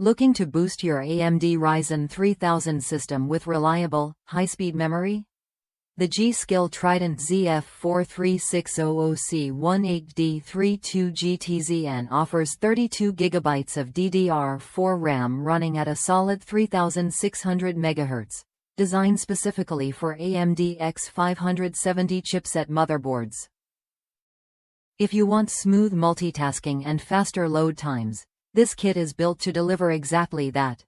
Looking to boost your AMD Ryzen 3000 system with reliable, high-speed memory? The G.Skill Trident ZF43600C18D32GTZN offers 32 GB of DDR4 RAM running at a solid 3600 MHz, designed specifically for AMD X570 chipset motherboards. If you want smooth multitasking and faster load times, this kit is built to deliver exactly that.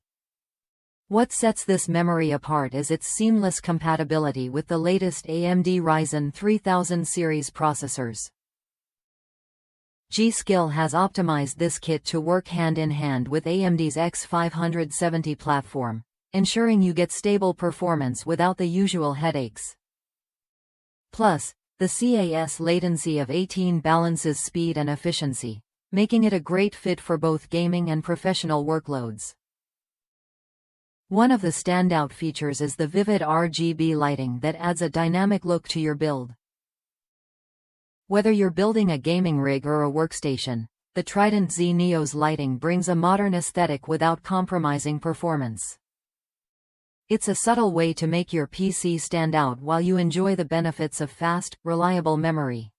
What sets this memory apart is its seamless compatibility with the latest AMD Ryzen 3000 series processors. G.Skill has optimized this kit to work hand-in-hand with AMD's X570 platform, ensuring you get stable performance without the usual headaches. Plus, the CAS latency of 18 balances speed and efficiency, making it a great fit for both gaming and professional workloads. One of the standout features is the vivid RGB lighting that adds a dynamic look to your build. Whether you're building a gaming rig or a workstation, the Trident Z Neo's lighting brings a modern aesthetic without compromising performance. It's a subtle way to make your PC stand out while you enjoy the benefits of fast, reliable memory.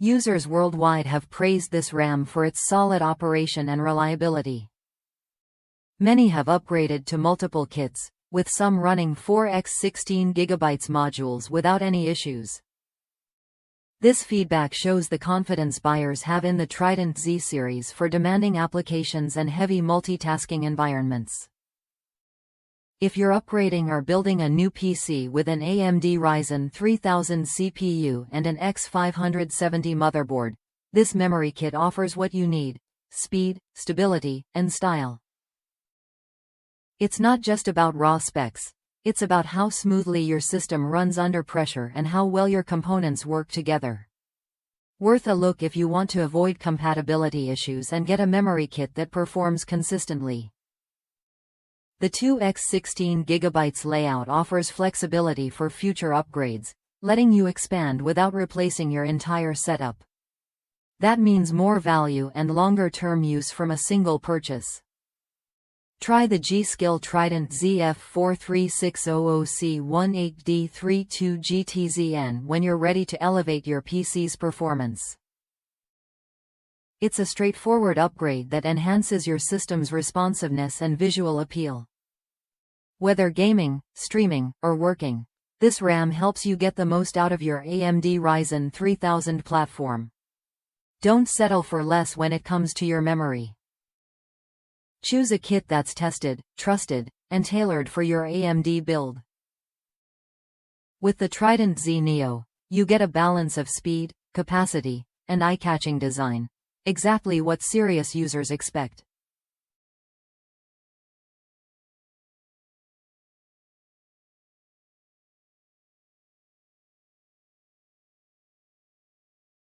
Users worldwide have praised this RAM for its solid operation and reliability. Many have upgraded to multiple kits, with some running 4x16 GB modules without any issues. This feedback shows the confidence buyers have in the Trident Z series for demanding applications and heavy multitasking environments. If you're upgrading or building a new PC with an AMD Ryzen 3000 CPU and an X570 motherboard, this memory kit offers what you need: speed, stability, and style. It's not just about raw specs, it's about how smoothly your system runs under pressure and how well your components work together. Worth a look if you want to avoid compatibility issues and get a memory kit that performs consistently. The 2x16 GB layout offers flexibility for future upgrades, letting you expand without replacing your entire setup. That means more value and longer-term use from a single purchase. Try the G.Skill Trident ZF43600C18D32GTZN when you're ready to elevate your PC's performance. It's a straightforward upgrade that enhances your system's responsiveness and visual appeal. Whether gaming, streaming, or working, this RAM helps you get the most out of your AMD Ryzen 3000 platform. Don't settle for less when it comes to your memory. Choose a kit that's tested, trusted, and tailored for your AMD build. With the Trident Z Neo, you get a balance of speed, capacity, and eye-catching design. Exactly what serious users expect.